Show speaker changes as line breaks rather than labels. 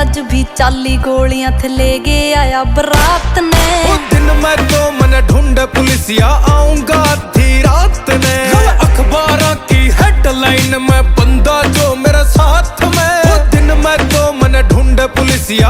अज भी चाली गोलियां थे ले गया आया बरात ने।
वो दिन मैं तो मन ढूंढ पुलिसिया आऊंगा आधी रात ने। अखबारों की हेडलाइन में बंदा जो मेरे साथ में। वो दिन मैं तो मन ढूंढ पुलिसिया